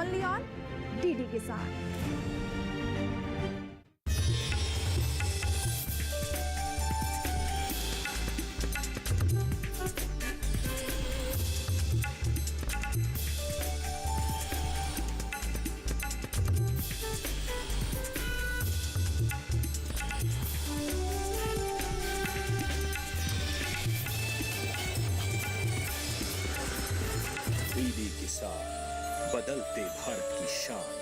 Only on DD किसान। DD किसान, बदलते भारत की शान।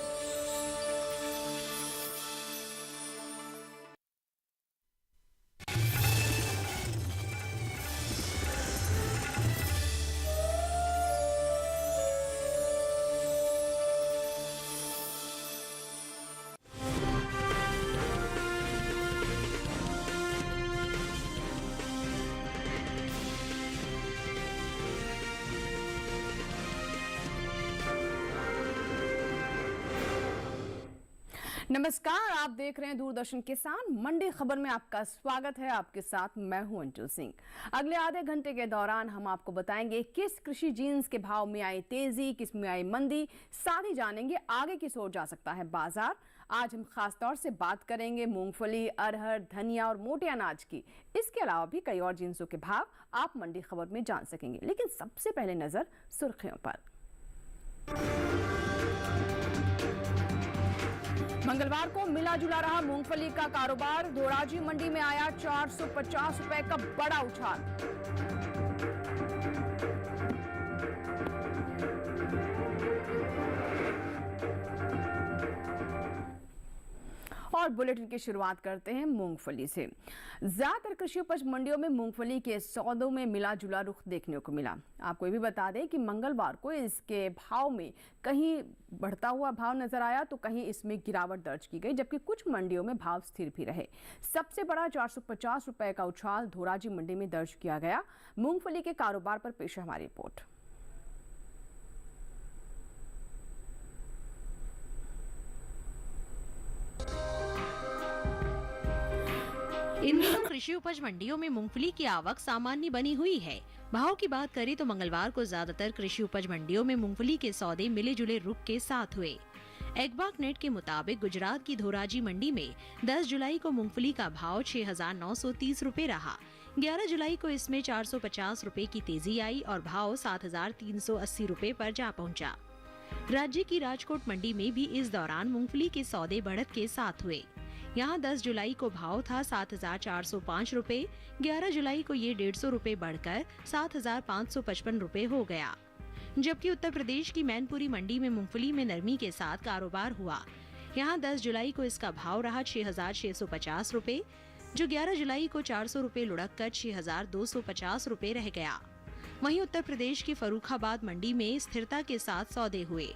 नमस्कार, आप देख रहे हैं दूरदर्शन किसान। मंडी खबर में आपका स्वागत है। आपके साथ मैं हूं अंजुल सिंह। अगले आधे घंटे के दौरान हम आपको बताएंगे किस कृषि जीन्स के भाव में आई तेजी, किस में आई मंदी, साथ ही जानेंगे आगे किस ओर जा सकता है बाजार। आज हम खास तौर से बात करेंगे मूंगफली, अरहर, धनिया और मोटे अनाज की। इसके अलावा भी कई और जिन्सों के भाव आप मंडी खबर में जान सकेंगे, लेकिन सबसे पहले नजर सुर्खियों पर। मंगलवार को मिला जुला रहा मूंगफली का कारोबार। धोराजी मंडी में आया 450 रुपए का बड़ा उछाल। और बुलेटिन की शुरुआत करते हैं मूंगफली से। ज्यादातर कृषि उपज मंडियों में मूंगफली के सौदों में मिला जुला रुख देखने को मिला। आपको ये भी बता दें कि मंगलवार को इसके भाव में कहीं बढ़ता हुआ भाव नजर आया तो कहीं इसमें गिरावट दर्ज की गई, जबकि कुछ मंडियों में भाव स्थिर भी रहे। सबसे बड़ा 450 रुपए का उछाल धोराजी मंडी में दर्ज किया गया। मूंगफली के कारोबार पर पेश है हमारी रिपोर्ट। इन दिनों कृषि उपज मंडियों में मूंगफली की आवक सामान्य बनी हुई है। भाव की बात करें तो मंगलवार को ज्यादातर कृषि उपज मंडियों में मूंगफली के सौदे मिले जुले रुख के साथ हुए। एग्बाक नेट के मुताबिक गुजरात की धोराजी मंडी में 10 जुलाई को मूंगफली का भाव 6,930 रुपए रहा। 11 जुलाई को इसमें 450 रुपए की तेजी आई और भाव 7,380 रुपए पर जा पहुंचा। राज्य की राजकोट मंडी में भी इस दौरान मूंगफली के सौदे बढ़त के साथ हुए। यहाँ 10 जुलाई को भाव था 7,405 रुपए। 11 जुलाई को ये 150 रुपए बढ़कर 7,555 रुपए हो गया। जबकि उत्तर प्रदेश की मैनपुरी मंडी में मूंगफली में नरमी के साथ कारोबार हुआ। यहाँ 10 जुलाई को इसका भाव रहा 6,650 रुपए, जो 11 जुलाई को 400 रुपए लुढ़क कर 6,250 रुपए रह गया। वहीं उत्तर प्रदेश की फर्रुखाबाद मंडी में स्थिरता के साथ सौदे हुए।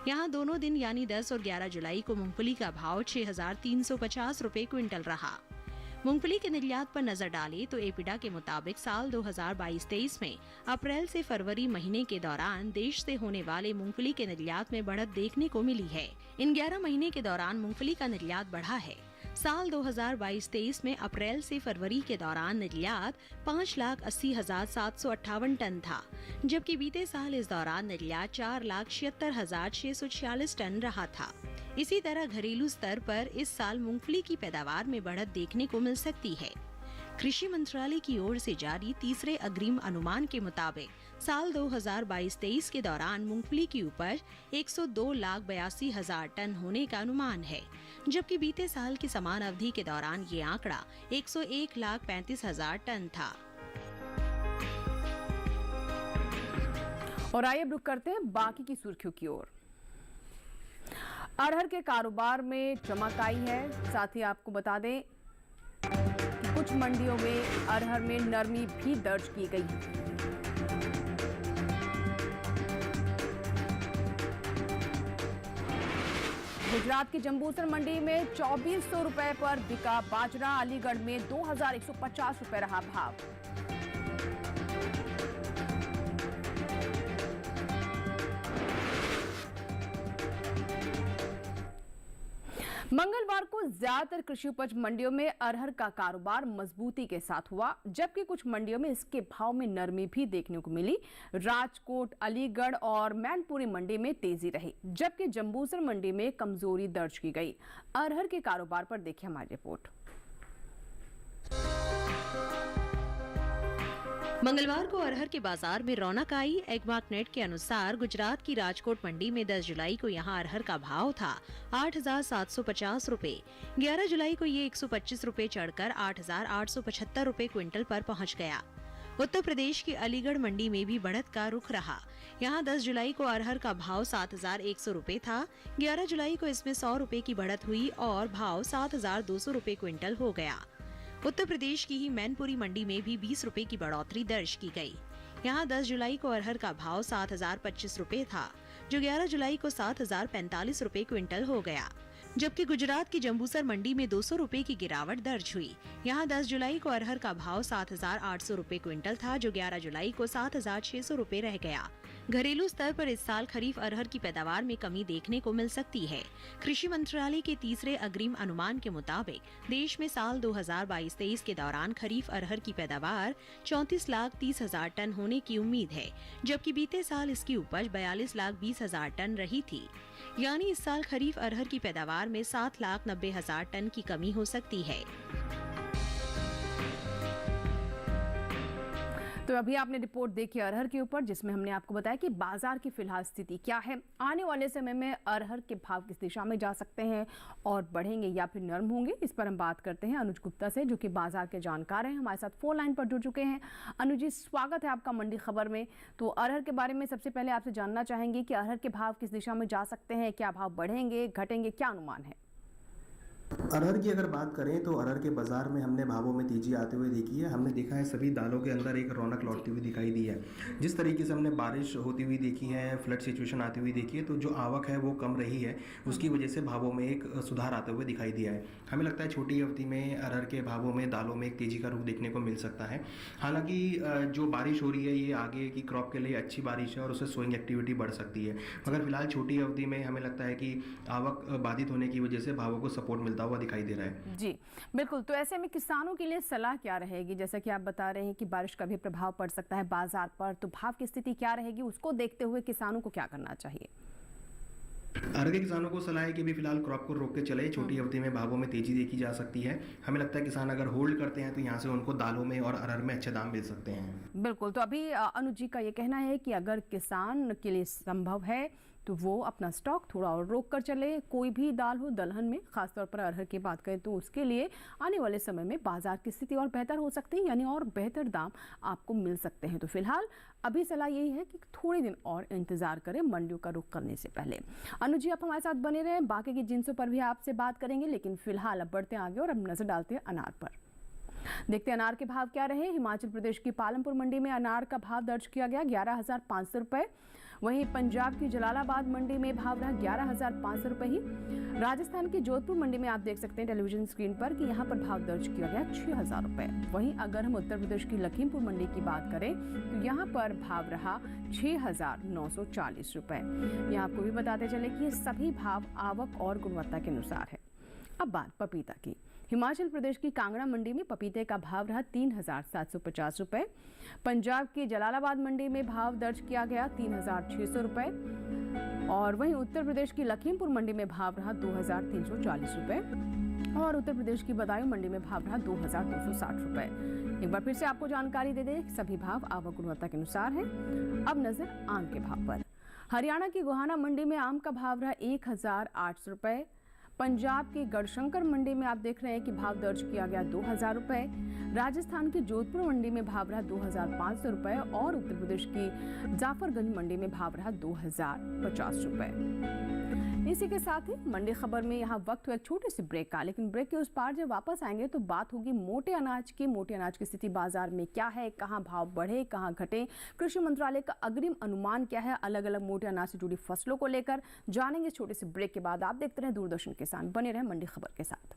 यहाँ दोनों दिन यानी 10 और 11 जुलाई को मूंगफली का भाव 6,350 रुपए क्विंटल रहा। मूंगफली के निर्यात पर नजर डालें तो एपिडा के मुताबिक साल 2022-23 में अप्रैल से फरवरी महीने के दौरान देश से होने वाले मूंगफली के निर्यात में बढ़त देखने को मिली है। इन 11 महीने के दौरान मूंगफली का निर्यात बढ़ा है। साल 2022-23 में अप्रैल से फरवरी के दौरान निर्यात 5,80,758 टन था, जबकि बीते साल इस दौरान निर्यात 4,76,646 टन रहा था। इसी तरह घरेलू स्तर पर इस साल मूंगफली की पैदावार में बढ़त देखने को मिल सकती है। कृषि मंत्रालय की ओर से जारी तीसरे अग्रिम अनुमान के मुताबिक साल 2022-23 के दौरान मूंगफली की उपज 102,82,000 टन होने का अनुमान है, जबकि बीते साल की समान अवधि के दौरान ये आंकड़ा 101,35,000 टन था। और आइए रुक करते हैं बाकी की सुर्खियों की ओर। अरहर के कारोबार में चमक आई है। साथ ही आपको बता दें कि कुछ मंडियों में अरहर में नरमी भी दर्ज की गई है। गुजरात की जंबूसर मंडी में 2,400 रुपए पर बिका बाजरा। अलीगढ़ में 2,150 रुपए रहा भाव। मंगलवार को ज्यादातर कृषि उपज मंडियों में अरहर का कारोबार मजबूती के साथ हुआ, जबकि कुछ मंडियों में इसके भाव में नरमी भी देखने को मिली। राजकोट, अलीगढ़ और मैनपुरी मंडी में तेजी रही, जबकि जंबूसर मंडी में कमजोरी दर्ज की गई। अरहर के कारोबार पर देखिए हमारी रिपोर्ट। मंगलवार को अरहर के बाजार में रौनक आई। एगमार्क नेट के अनुसार गुजरात की राजकोट मंडी में 10 जुलाई को यहां अरहर का भाव था 8,750 रुपए। 11 जुलाई को ये 125 रुपए चढ़कर 8,875 रुपए क्विंटल पर पहुंच गया। उत्तर प्रदेश की अलीगढ़ मंडी में भी बढ़त का रुख रहा। यहां 10 जुलाई को अरहर का भाव 7,100 रुपए था। 11 जुलाई को इसमें 100 रुपए की बढ़त हुई और भाव 7,200 रुपए क्विंटल हो गया। उत्तर प्रदेश की ही मैनपुरी मंडी में भी 20 रुपए की बढ़ोतरी दर्ज की गई। यहां 10 जुलाई को अरहर का भाव 7,025 रुपए था, जो 11 जुलाई को 7,045 रुपए क्विंटल हो गया। जबकि गुजरात की जंबूसर मंडी में 200 रुपए की गिरावट दर्ज हुई। यहां 10 जुलाई को अरहर का भाव 7,800 रुपए क्विंटल था, जो 11 जुलाई को 7,600 रुपए रह गया। घरेलू स्तर पर इस साल खरीफ अरहर की पैदावार में कमी देखने को मिल सकती है। कृषि मंत्रालय के तीसरे अग्रिम अनुमान के मुताबिक देश में साल 2022-23 के दौरान खरीफ अरहर की पैदावार 34,30,000 टन होने की उम्मीद है, जबकि बीते साल इसकी उपज 42,20,000 टन रही थी। यानी इस साल खरीफ अरहर की पैदावार में 7,90,000 टन की कमी हो सकती है। तो अभी आपने रिपोर्ट देखी अरहर के ऊपर, जिसमें हमने आपको बताया कि बाजार की फिलहाल स्थिति क्या है। आने वाले समय में अरहर के भाव किस दिशा में जा सकते हैं और बढ़ेंगे या फिर नरम होंगे, इस पर हम बात करते हैं अनुज गुप्ता से, जो कि बाजार के जानकार हैं। हमारे साथ फोन लाइन पर जुड़ चुके हैं। अनुज जी, स्वागत है आपका मंडी खबर में। तो अरहर के बारे में सबसे पहले आपसे जानना चाहेंगे कि अरहर के भाव किस दिशा में जा सकते हैं, क्या भाव बढ़ेंगे घटेंगे, क्या अनुमान है? अरहर की अगर बात करें तो अरहर के बाज़ार में हमने भावों में तेज़ी आते हुए देखी है। हमने देखा है सभी दालों के अंदर एक रौनक लौटती हुई दिखाई दी है। जिस तरीके से हमने बारिश होती हुई देखी है, फ्लड सिचुएशन आती हुई देखी है, तो जो आवक है वो कम रही है, उसकी वजह से भावों में एक सुधार आते हुए दिखाई दिया है। हमें लगता है छोटी अवधि में अरहर के भावों में दालों में एक तेज़ी का रुख देखने को मिल सकता है। हालांकि जो बारिश हो रही है ये आगे की क्रॉप के लिए अच्छी बारिश है और उससे सोइंग एक्टिविटी बढ़ सकती है, मगर फिलहाल छोटी अवधि में हमें लगता है कि आवक बाधित होने की वजह से भावों को सपोर्ट मिलता हुआ दिखाई दे रहा है। जी बिल्कुल। तो ऐसे में किसानों के लिए सलाह क्या रहेगी? जैसा कि आप बता रहे हैं कि बारिश का भी प्रभाव पड़ सकता है बाजार पर, तो भाव की स्थिति क्या रहेगी, उसको देखते हुए किसानों को क्या करना चाहिए? अरहर के किसानों को सलाह है कि भी फिलहाल क्रॉप को रोक के चले। छोटी अवधि में भावों में तेजी देखी जा सकती है। हमें लगता है किसान अगर होल्ड करते हैं तो यहाँ से उनको दालों में और अरहर में अच्छे दाम मिल सकते हैं। बिल्कुल। तो अभी अनुज जी का ये कहना है कि अगर किसान के लिए संभव है तो वो अपना स्टॉक थोड़ा और रोक कर चले। कोई भी दाल हो दलहन में, खासतौर पर अरहर की बात करें तो उसके लिए आने वाले समय में बाजार की स्थिति और बेहतर हो सकती है, यानी और बेहतर दाम आपको मिल सकते हैं। तो फिलहाल अभी सलाह यही है कि थोड़े दिन और इंतजार करें मंडियों का रुख करने से पहले। अनुज जी, आप हमारे साथ बने रहें, बाकी की जिन्सों पर भी आपसे बात करेंगे, लेकिन फिलहाल अब बढ़ते आगे और अब नजर डालते हैं अनार पर। देखते हैं अनार के भाव क्या रहे। हिमाचल प्रदेश की पालमपुर मंडी में अनार का भाव दर्ज किया गया 11,500 रुपए। वहीं पंजाब की जलालाबाद मंडी में भाव रहा 11,500 रुपए ही। राजस्थान की जोधपुर मंडी में आप देख सकते हैं टेलीविजन स्क्रीन पर कि यहाँ पर भाव दर्ज किया गया 6,000 रुपए। वहीं अगर हम उत्तर प्रदेश की लखीमपुर मंडी की बात करें तो यहाँ पर भाव रहा 6,940 रुपए। यहाँ आपको भी बताते चले कि ये सभी भाव आवक और गुणवत्ता के अनुसार है। अब बात पपीता की। हिमाचल प्रदेश की कांगड़ा मंडी में पपीते का भाव रहा 3,750 रुपए। पंजाब की जलालाबाद मंडी में भाव दर्ज किया गया 3,600 रुपए और वहीं उत्तर प्रदेश की लखीमपुर मंडी में भाव रहा 2,340 रुपए और उत्तर प्रदेश की बदायूं मंडी में भाव रहा 2,260 रुपए। एक बार फिर से आपको जानकारी दे दें, सभी भाव आवक गुणवत्ता के अनुसार है। अब नजर आम के भाव पर। हरियाणा की गोहाना मंडी में आम का भाव रहा 1,800 रुपए। पंजाब की गढ़शंकर मंडी में आप देख रहे हैं कि भाव दर्ज किया गया 2,000 रुपए। राजस्थान की जोधपुर मंडी में भाव रहा 2,500 रुपए और उत्तर प्रदेश की जाफरगंज मंडी में भाव रहा 2,050 रुपए। इसी के साथ ही मंडी खबर में यहाँ वक्त हुआ एक छोटे से ब्रेक का, लेकिन ब्रेक के उस पार जब वापस आएंगे तो बात होगी मोटे अनाज की। मोटे अनाज की स्थिति बाजार में क्या है, कहाँ भाव बढ़े कहाँ घटे, कृषि मंत्रालय का अग्रिम अनुमान क्या है, अलग अलग मोटे अनाज से जुड़ी फसलों को लेकर जानेंगे छोटे से ब्रेक के बाद। आप देखते रहे दूरदर्शन किसान, बने रहे मंडी खबर के साथ।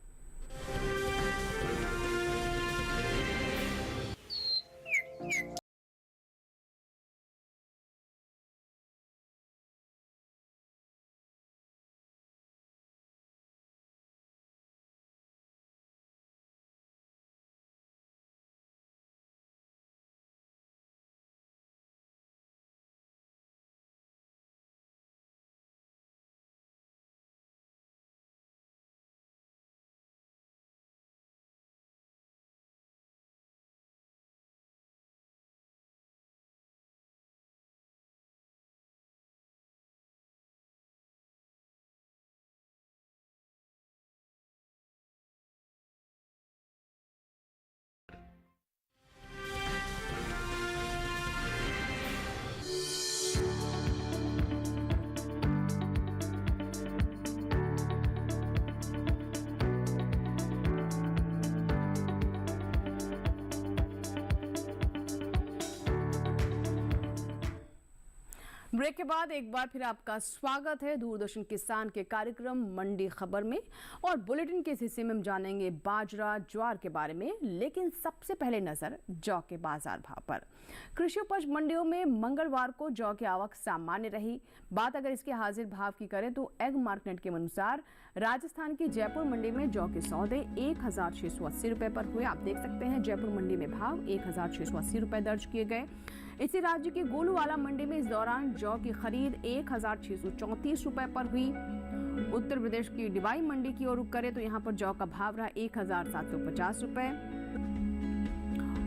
ब्रेक के बाद एक बार फिर आपका स्वागत है दूरदर्शन किसान के कार्यक्रम मंडी खबर में। और बुलेटिन के इस हिस्से में हम जानेंगे बाजरा ज्वार के बारे में, लेकिन सबसे पहले नजर जौ के बाजार भाव पर। कृषि उपज मंडियों में मंगलवार को जौ की आवक सामान्य रही। बात अगर इसके हाजिर भाव की करें तो एग मार्केट के अनुसार राजस्थान की जयपुर मंडी में जौ के सौदे 1680 रुपए पर हुए। आप देख सकते हैं जयपुर मंडी में भाव 1680 रुपए दर्ज किए गए। इसी राज्य की गोलूवाला मंडी में इस दौरान जौ की खरीद 1634 रुपए पर हुई। उत्तर प्रदेश की डिवाई मंडी की ओर रुख करें तो यहाँ पर जौ का भाव रहा 1750 रुपए।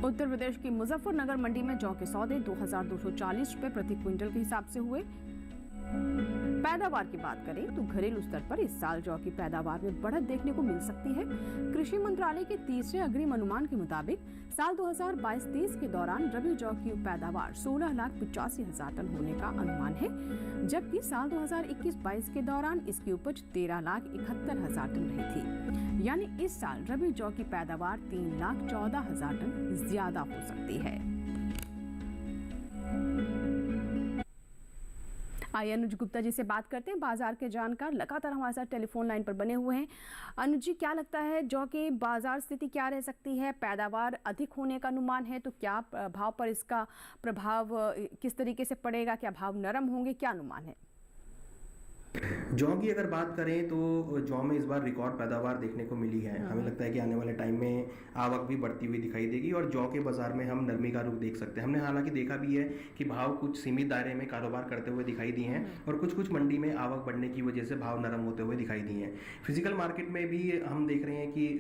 उत्तर प्रदेश की मुजफ्फरनगर मंडी में जौ के सौदे 2240 रुपए प्रति क्विंटल के हिसाब से हुए। पैदावार की बात करें तो घरेलू स्तर पर इस साल जौ की पैदावार में बढ़त देखने को मिल सकती है। कृषि मंत्रालय के तीसरे अग्रिम अनुमान के मुताबिक साल 2022-23 के दौरान रबी जौ की पैदावार 16,85,000 टन होने का अनुमान है, जबकि साल 2021-22 के दौरान इसकी उपज 13,71,000 टन रही थी। यानी इस साल रबी जौ की पैदावार 3,14,000 टन ज्यादा हो सकती है। आइए अनुज गुप्ता जी से बात करते हैं, बाजार के जानकार लगातार हमारे साथ टेलीफोन लाइन पर बने हुए हैं। अनुज जी, क्या लगता है जौ की बाजार स्थिति क्या रह सकती है? पैदावार अधिक होने का अनुमान है तो क्या भाव पर इसका प्रभाव किस तरीके से पड़ेगा? क्या भाव नरम होंगे? क्या अनुमान है? जौ की अगर बात करें तो जौ में इस बार रिकॉर्ड पैदावार देखने को मिली है। हमें लगता है कि आने वाले टाइम में आवक भी बढ़ती हुई दिखाई देगी और जौ के बाजार में हम नरमी का रुख देख सकते हैं। हमने हालांकि देखा भी है कि भाव कुछ सीमित दायरे में कारोबार करते हुए दिखाई दिए हैं और कुछ मंडी में आवक बढ़ने की वजह से भाव नरम होते हुए दिखाई दिए हैं। फिजिकल मार्केट में भी हम देख रहे हैं कि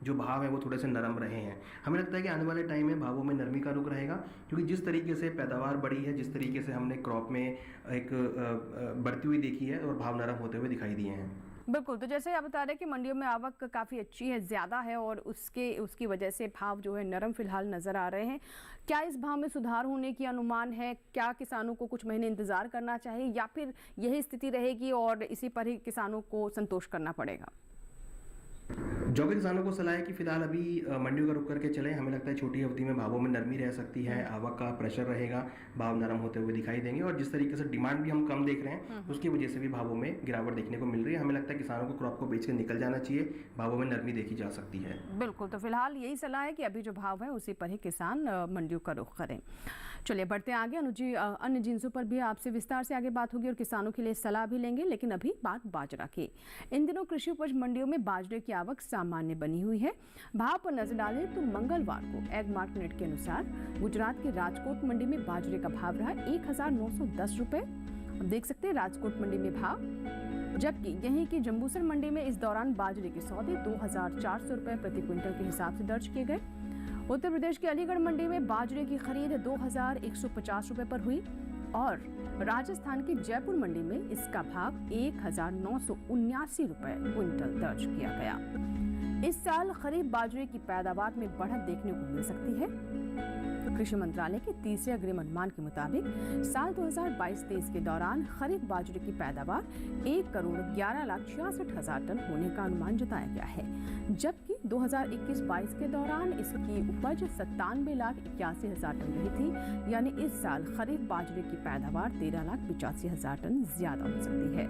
जो भाव है वो थोड़े से नरम रहे हैं। हमें लगता है कि आने वाले टाइम में भावों में नरमी का रुख रहेगा, क्योंकि जिस तरीके से पैदावार बढ़ी है, जिस तरीके से हमने क्रॉप में एक बढ़ती हुई देखी है और भाव नरम होते हुए दिखाई दिए हैं। बिल्कुल, तो जैसे आप बता रहे हैं कि मंडियों में आवक काफ़ी अच्छी है, ज़्यादा है और उसकी वजह से भाव जो है नरम फिलहाल नज़र आ रहे हैं। क्या इस भाव में सुधार होने की अनुमान है? क्या किसानों को कुछ महीने इंतज़ार करना चाहिए या फिर यही स्थिति रहेगी और इसी पर ही किसानों को संतोष करना पड़ेगा? जौ के किसानों को सलाह है कि फिलहाल अभी मंडियों का रुख करके चलें। हमें लगता है छोटी अवधि में भावों में नरमी रह सकती है, आवक का प्रेशर रहेगा, भाव नरम होते हुए दिखाई देंगे और जिस तरीके से डिमांड भी हम कम देख रहे हैं उसकी वजह से भी भावों में गिरावट देखने को मिल रही है। हमें लगता है किसानों को क्रॉप को बेच के निकल जाना चाहिए, भावों में नरमी देखी जा सकती है। बिल्कुल, तो फिलहाल यही सलाह है कि अभी जो भाव है उसी पर ही किसान मंडियों का रुख करें। चलिए बढ़ते आगे। अनुजी, अन्य जिन्सों पर भी आपसे विस्तार से आगे बात होगी और किसानों के लिए सलाह भी लेंगे, लेकिन अभी बात बाजरा की। इन दिनों कृषि उपज मंडियों में बाजरे की आवक सामान्य बनी हुई है। भाव पर नजर डालें तो मंगलवार को एग मार्केट के अनुसार गुजरात के राजकोट मंडी में बाजरे का भाव रहा 1910 रुपए। आप देख सकते हैं राजकोट मंडी में भाव, जबकि यहीं की जम्बूसर मंडी में इस दौरान बाजरे के सौदे 2400 रुपए प्रति क्विंटल के हिसाब से दर्ज किए गए। उत्तर प्रदेश के अलीगढ़ मंडी में बाजरे की खरीद 2150 रुपए पर हुई और राजस्थान की जयपुर मंडी में इसका भाव 1979 रुपए क्विंटल दर्ज किया गया। इस साल खरीफ बाजरे की पैदावार में बढ़त देखने को मिल सकती है। कृषि मंत्रालय के तीसरे अग्रिम अनुमान के मुताबिक साल 2022-23 के दौरान खरीफ बाजरे की पैदावार 1,11,66,000 टन होने का अनुमान जताया गया है, जबकि 2021-22 के दौरान इसकी उपज 97,81,000 टन रही थी। यानी इस साल खरीफ बाजरे की पैदावार 13,85,000 टन ज्यादा हो सकती है।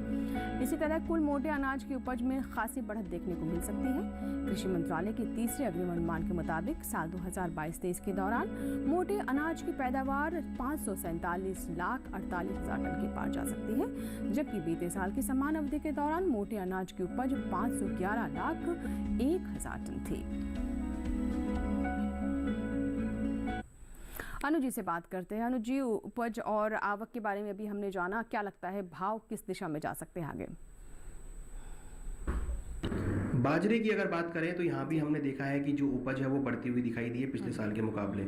इसी तरह कुल मोटे अनाज की उपज में खासी बढ़त देखने को मिल सकती है। कृषि मंत्रालय के तीसरे अग्रिम अनुमान के मुताबिक साल 2022-23 के दौरान मोटे अनाज की पैदावार 547,48,000 टन के पार जा सकती है, जबकि बीते साल की समान अवधि के दौरान मोटे अनाज की उपज 511,01,000 टन थी। अनुज जी से बात करते हैं। अनुज जी, उपज और आवक के बारे में भी हमने जाना, क्या लगता है भाव किस दिशा में जा सकते हैं आगे? बाजरे की अगर बात करें तो यहाँ भी हमने देखा है कि जो उपज है वो बढ़ती हुई दिखाई दी है पिछले साल के मुकाबले।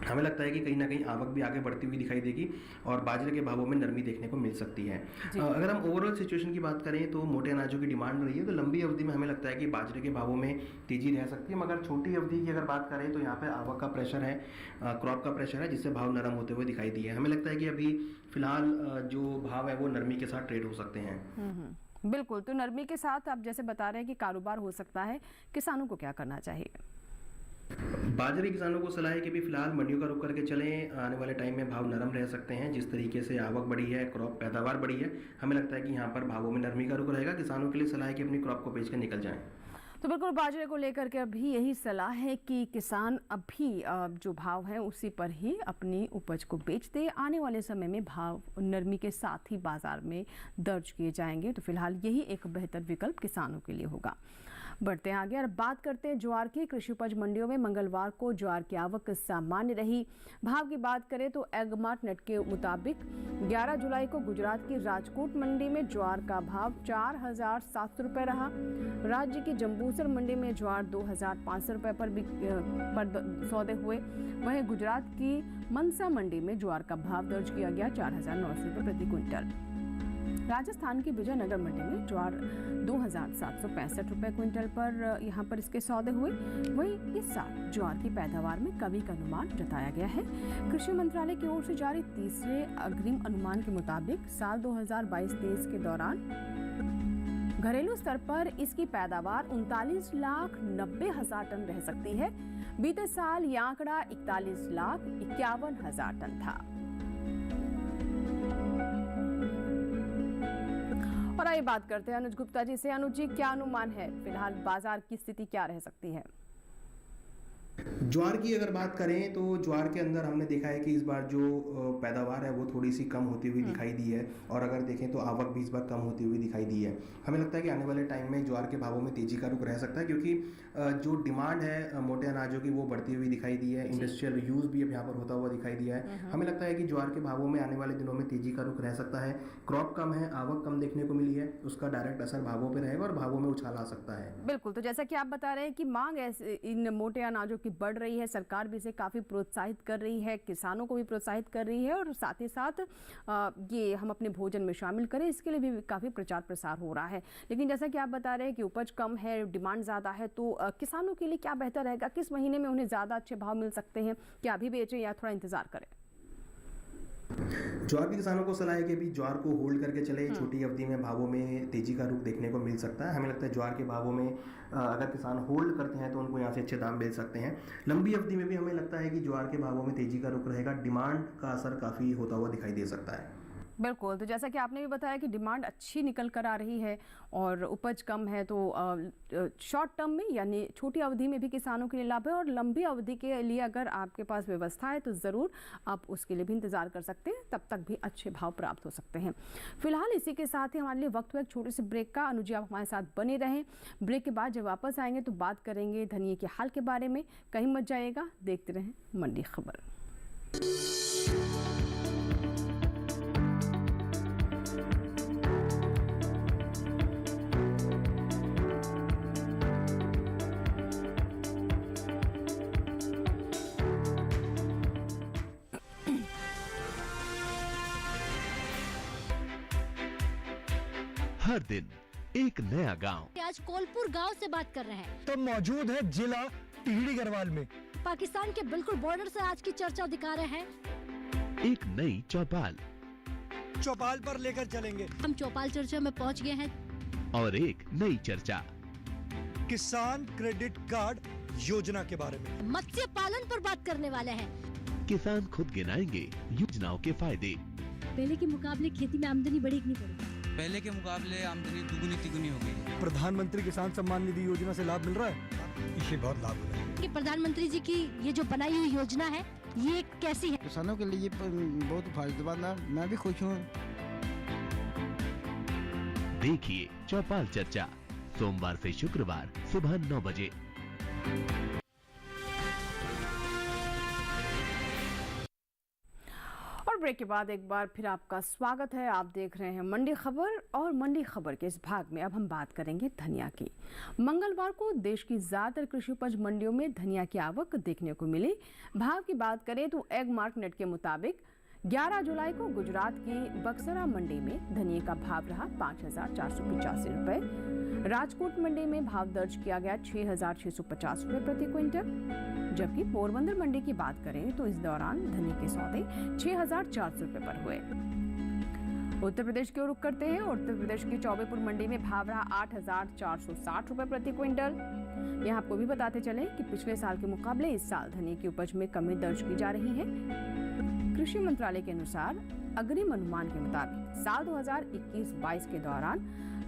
हमें लगता है कि कहीं ना कहीं आवक भी आगे बढ़ती हुई दिखाई देगी और बाजरे के भावों में नरमी देखने को मिल सकती है। अगर हम ओवरऑल सिचुएशन की बात करें तो मोटे अनाजों की डिमांड रही है, तो लंबी अवधि में हमें लगता है कि बाजरे के भावों में तेजी रह सकती है। मगर छोटी अवधि की अगर बात करें तो यहाँ पे आवक का प्रेशर है, क्रॉप का प्रेशर है, जिससे भाव नरम होते हुए दिखाई दिए। हमें लगता है कि अभी फिलहाल जो भाव है वो नरमी के साथ ट्रेड हो सकते हैं। बिल्कुल, तो नरमी के साथ आप जैसे बता रहे हैं कि कारोबार हो सकता है, किसानों को क्या करना चाहिए? बाजरे किसानों को सलाह है कि भी फिलहाल मंडियों का रुख करके चलें। आने वाले टाइम में भाव नरम रह सकते हैं। जिस तरीके से आवक बढ़ी है, क्रॉप पैदावार बढ़ी है, हमें लगता है कि यहाँ पर भावों में नरमी का रुख रहेगा। किसानों के लिए सलाह है कि अपनी क्रॉप को बेच कर निकल जाएं। तो बिल्कुल बाजरे को लेकर के अभी यही सलाह है कि किसान अभी जो भाव है उसी पर ही अपनी उपज को बेच दे। आने वाले समय में भाव नरमी के साथ ही बाजार में दर्ज किए जाएंगे। तो फिलहाल यही एक बेहतर विकल्प किसानों के लिए होगा। बढ़ते हैं आगे और बात करते हैं ज्वार की। कृषि उपज मंडियों में मंगलवार को ज्वार की आवक सामान्य रही। भाव की बात करें तो एगमार्ट नेट के मुताबिक 11 जुलाई को गुजरात की राजकोट मंडी में ज्वार का भाव 4,700 रुपये रहा। राज्य की जंबूसर मंडी में ज्वार 2,500 रुपये पर सौदे हुए। वहीं गुजरात की मनसा मंडी में ज्वार का भाव दर्ज किया गया 4,900 रुपये प्रति क्विंटल। राजस्थान की विजयनगर मंडी में ज्वार 2,765 रुपये क्विंटल पर यहाँ पर इसके सौदे हुए। वहीं इस साल ज्वार की पैदावार में कमी का अनुमान जताया गया है। कृषि मंत्रालय की ओर से जारी तीसरे अग्रिम अनुमान के मुताबिक साल 2022-23 के दौरान घरेलू स्तर पर इसकी पैदावार 39,90,000 टन रह सकती है। बीते साल यह आंकड़ा 41,51,000 टन था। और आइए बात करते हैं अनुज गुप्ता जी से। अनुज जी, क्या अनुमान है, फिलहाल बाजार की स्थिति क्या रह सकती है? ज्वार की अगर बात करें तो ज्वार के अंदर हमने देखा है कि इस बार जो पैदावार है वो थोड़ी सी कम होती हुई दिखाई दी है। और अगर देखें तो आवक भी इस बार कम होती हुई दिखाई दी है। हमें लगता है कि आने वाले टाइम में ज्वार के भावों में तेजी का रुख रह सकता है, क्योंकि जो डिमांड है मोटे अनाजों की वो बढ़ती हुई दिखाई दी है। इंडस्ट्रियल यूज़ भी अब यहाँ पर होता हुआ दिखाई दिया है। हमें लगता है कि ज्वार के भावों में आने वाले दिनों में तेजी का रुख रह सकता है। क्रॉप कम है, आवक कम देखने को मिली है, उसका डायरेक्ट असर भावों पर रहेगा और भावों में उछाल आ सकता है। बिल्कुल, तो जैसा कि आप बता रहे हैं कि मांग इन मोटे अनाजों की बढ़ रही है, सरकार भी इसे काफ़ी प्रोत्साहित कर रही है, किसानों को भी प्रोत्साहित कर रही है और साथ ही साथ ये हम अपने भोजन में शामिल करें, इसके लिए भी काफ़ी प्रचार प्रसार हो रहा है। लेकिन जैसा कि आप बता रहे हैं कि उपज कम है, डिमांड ज़्यादा है, तो किसानों के लिए क्या बेहतर रहेगा? किस महीने में उन्हें ज़्यादा अच्छे भाव मिल सकते हैं? क्या अभी बेचें या थोड़ा इंतज़ार करें? ज्वार के किसानों को सलाह है कि अभी ज्वार को होल्ड करके चले। छोटी अवधि में भावों में तेजी का रुख देखने को मिल सकता है। हमें लगता है ज्वार के भावों में अगर किसान होल्ड करते हैं तो उनको यहाँ से अच्छे दाम मिल सकते हैं। लंबी अवधि में भी हमें लगता है कि ज्वार के भावों में तेजी का रुख रहेगा। डिमांड का असर काफ़ी होता हुआ दिखाई दे सकता है। बिल्कुल, तो जैसा कि आपने भी बताया कि डिमांड अच्छी निकल कर आ रही है और उपज कम है, तो शॉर्ट टर्म में यानी छोटी अवधि में भी किसानों के लिए लाभ है। और लंबी अवधि के लिए अगर आपके पास व्यवस्था है तो ज़रूर आप उसके लिए भी इंतज़ार कर सकते हैं, तब तक भी अच्छे भाव प्राप्त हो सकते हैं। फिलहाल इसी के साथ ही हमारे लिए वक्त हुआ एक छोटे से ब्रेक का। अनुज, आप हमारे साथ बने रहें। ब्रेक के बाद जब वापस आएंगे तो बात करेंगे धनिये के हाल के बारे में। कहीं मत जाइएगा, देखते रहें मंडी खबर। हर दिन एक नया गांव। आज कोलपुर गांव से बात कर रहे हैं। तो मौजूद है जिला टिहरी गढ़वाल में। पाकिस्तान के बिल्कुल बॉर्डर से आज की चर्चा दिखा रहे हैं। एक नई चौपाल चौपाल पर लेकर चलेंगे। हम चौपाल चर्चा में पहुंच गए हैं। और एक नई चर्चा किसान क्रेडिट कार्ड योजना के बारे में। मत्स्य पालन पर बात करने वाले हैं। किसान खुद गिनाएंगे योजनाओं के फायदे। पहले के मुकाबले खेती में आमदनी बढ़ी कि नहीं बढ़ी? पहले के मुकाबले आमदनी दुगुनी तिगुनी हो गई। प्रधानमंत्री किसान सम्मान निधि योजना से लाभ मिल रहा है, इससे बहुत लाभ हो रहा है। कि प्रधानमंत्री जी की ये जो बनाई हुई योजना है ये कैसी है? किसानों के लिए बहुत फायदेमंद है। मैं भी खुश हूँ। देखिए चौपाल चर्चा सोमवार से शुक्रवार सुबह 9 बजे। और ब्रेक के बाद एक बार फिर आपका स्वागत है। आप देख रहे हैं मंडी खबर और मंडी खबर के इस भाग में अब हम बात करेंगे धनिया की। मंगलवार को देश की ज़्यादातर कृषि उपज मंडियों में धनिया की आवक देखने को मिली। भाव की बात करें तो एगमार्ट नेट के मुताबिक 11 जुलाई को गुजरात की बक्सरा मंडी में धनिये का भाव रहा 5,485 रुपये। राजकोट मंडी में भाव दर्ज किया गया 6,650 रुपये प्रति क्विंटल। जबकि पोरबंदर मंडी की बात करें तो इस दौरान धनिये के सौदे 6,400 रुपये पर हुए। उत्तर प्रदेश की ओर रुख करते हैं। उत्तर प्रदेश की चौबेपुर मंडी में भाव रहा 8,460 रुपए प्रति क्विंटल। यहाँ आपको भी बताते चले कि पिछले साल के मुकाबले इस साल धनिया की उपज में कमी दर्ज की जा रही है। कृषि मंत्रालय के अनुसार अग्रिम अनुमान के मुताबिक साल 2021-22 के दौरान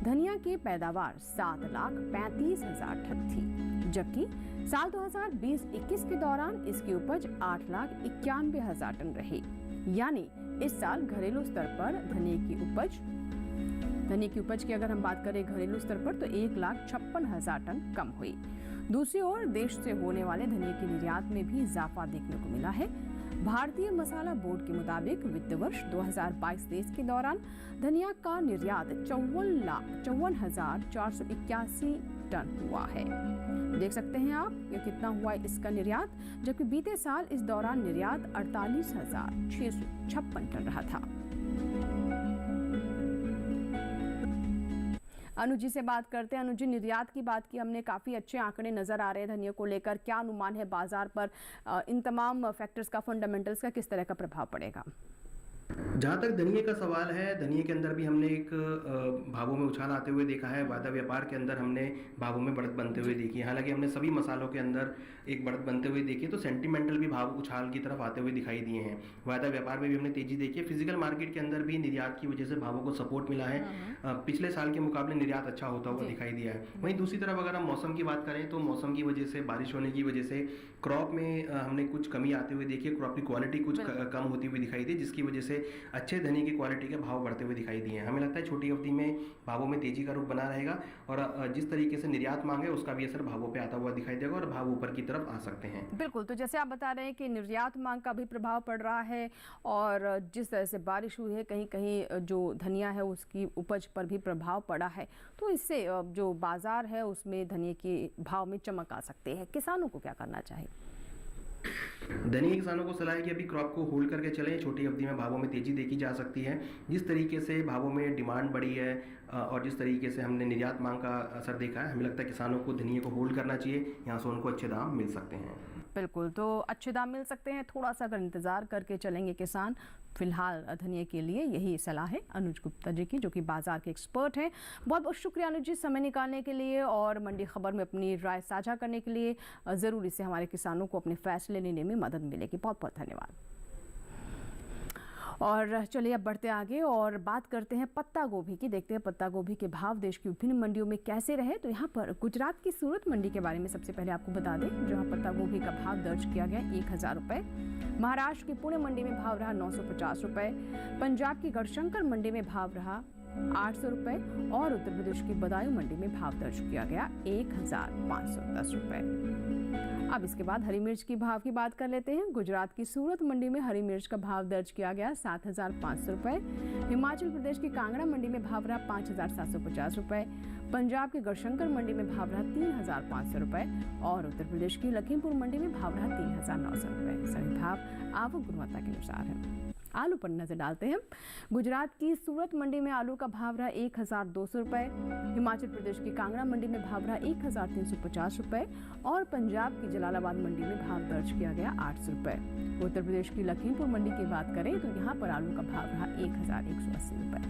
धनिया की पैदावार 7,35,000 टन थी, जबकि साल 2020-21 के दौरान इसकी उपज 8,91,000 टन रही। यानी इस साल घरेलू स्तर पर धनिया की उपज की अगर हम बात करें घरेलू स्तर पर तो 1,56,000 टन कम हुई। दूसरी ओर देश से होने वाले धनिया के निर्यात में भी इजाफा देखने को मिला है। भारतीय मसाला बोर्ड के मुताबिक वित्त वर्ष 2022-23 के दौरान धनिया का निर्यात 54,481 टन हुआ है। देख सकते हैं आप ये कितना हुआ है इसका निर्यात, जबकि बीते साल इस दौरान निर्यात 48,656 टन रहा था। अनुज जी से बात करते हैं। अनुज जी, निर्यात की बात की हमने, काफ़ी अच्छे आंकड़े नज़र आ रहे हैं धनिया को लेकर। क्या अनुमान है बाजार पर इन तमाम फैक्टर्स का, फंडामेंटल्स का किस तरह का प्रभाव पड़ेगा? जहाँ तक धनिये का सवाल है, धनिये के अंदर भी हमने एक भावों में उछाल आते हुए देखा है। वायदा व्यापार के अंदर हमने भावों में बढ़त बनते हुए देखी है। हालांकि हमने सभी मसालों के अंदर एक बढ़त बनते हुए देखी है, तो सेंटिमेंटल भी भाव उछाल की तरफ आते हुए दिखाई दिए हैं। वायदा व्यापार में भी हमने तेजी देखी है। फिजिकल मार्केट के अंदर भी निर्यात की वजह से भावों को सपोर्ट मिला है। पिछले साल के मुकाबले निर्यात अच्छा होता हुआ दिखाई दिया है। वहीं दूसरी तरफ अगर हम मौसम की बात करें तो मौसम की वजह से, बारिश होने की वजह से क्रॉप में हमने कुछ कमी आते हुए देखी है। क्रॉप की क्वालिटी कुछ कम होती हुई दिखाई दी, जिसकी वजह से अच्छे धनिये की क्वालिटी के भाव बढ़ते हुए दिखाई दिए हैं। हमें लगता है छोटी अवधि में भावों में तेजी का रुख बना रहेगा और जिस तरीके से निर्यात मांग है उसका भी असर भावों पे आता हुआ दिखाई देगा और भाव ऊपर की तरफ आ सकते हैं। बिल्कुल, तो जैसे आप बता रहे हैं कि निर्यात मांग का भी प्रभाव पड़ रहा है और जिस तरह से बारिश हुई है कहीं कहीं जो धनिया है उसकी उपज पर भी प्रभाव पड़ा है, तो इससे जो बाजार है उसमें धनिया के भाव में चमक आ सकती है। किसानों को क्या करना चाहिए? धनिया किसानों को सलाह है कि अभी क्रॉप को होल्ड करके चलें। छोटी अवधि में भावों में तेजी देखी जा सकती है। जिस तरीके से भावों में डिमांड बढ़ी है और जिस तरीके से हमने निर्यात मांग का असर देखा है, हमें लगता है किसानों को धनिया को होल्ड करना चाहिए। यहाँ से उनको अच्छे दाम मिल सकते हैं। बिल्कुल, तो अच्छे दाम मिल सकते हैं। थोड़ा सा अगर इंतज़ार करके चलेंगे किसान, फिलहाल धनिया के लिए यही सलाह है अनुज गुप्ता जी की, जो कि बाजार के एक्सपर्ट हैं। बहुत बहुत शुक्रिया अनुज जी समय निकालने के लिए और मंडी खबर में अपनी राय साझा करने के लिए। ज़रूर इससे हमारे किसानों को अपने फैसले लेने में मदद मिलेगी। बहुत बहुत धन्यवाद। और चलिए अब बढ़ते आगे और बात करते हैं पत्ता गोभी की। देखते हैं पत्ता गोभी के भाव देश की विभिन्न मंडियों में कैसे रहे। तो यहाँ पर गुजरात की सूरत मंडी के बारे में सबसे पहले आपको बता दें, जहाँ पत्ता गोभी का भाव दर्ज किया गया 1,000 रुपये। महाराष्ट्र की पुणे मंडी में भाव रहा 950 रुपये। पंजाब की गढ़शंकर मंडी में भाव रहा 800 रुपये और उत्तर प्रदेश की बदायूं मंडी में भाव दर्ज किया गया 1,510 रुपये। अब इसके बाद हरी मिर्च की भाव की बात कर लेते हैं। गुजरात की सूरत मंडी में हरी मिर्च का भाव दर्ज किया गया 7,500 रुपये। हिमाचल प्रदेश की कांगड़ा मंडी में भाव रहा 5,750 रुपये। पंजाब की गढ़शंकर मंडी में भाव रहा 3,500 रुपये और उत्तर प्रदेश की लखीमपुर मंडी में भाव रहा 3,900 रुपये। सभी भाव आवक गुणवत्ता के अनुसार है। आलू पर नजर डालते हैं। गुजरात की सूरत मंडी में आलू का भाव रहा 1,200 रुपये। हिमाचल प्रदेश की कांगड़ा मंडी में भाव रहा 1,350 रुपये और पंजाब की जलालाबाद मंडी में भाव दर्ज किया गया 800 रुपये। उत्तर प्रदेश की लखीमपुर मंडी की बात करें तो यहाँ पर आलू का भाव रहा 1,180 रुपये।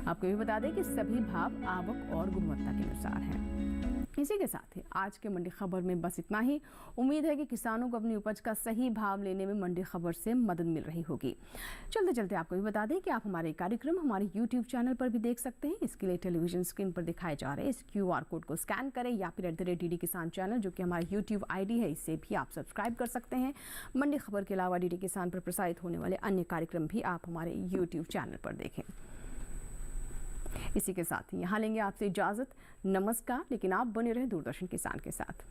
आपको ये बता दें कि सभी भाव आवक और गुणवत्ता के अनुसार हैं। इसी के साथ ही आज के मंडी खबर में बस इतना ही। उम्मीद है कि किसानों को अपनी उपज का सही भाव लेने में मंडी खबर से मदद मिल रही होगी। चलते चलते आपको भी बता दें कि आप हमारे कार्यक्रम हमारे YouTube चैनल पर भी देख सकते हैं। इसके लिए टेलीविजन स्क्रीन पर दिखाए जा रहे इस QR कोड को स्कैन करें या फिर @DD किसान चैनल, जो कि हमारा YouTube ID है, इससे भी आप सब्सक्राइब कर सकते हैं। मंडी खबर के अलावा DD किसान पर प्रसारित होने वाले अन्य कार्यक्रम भी आप हमारे YouTube चैनल पर देखें। इसी के साथ यहाँ लेंगे आपसे इजाजत। नमस्कार, लेकिन आप बने रहे दूरदर्शन किसान के साथ।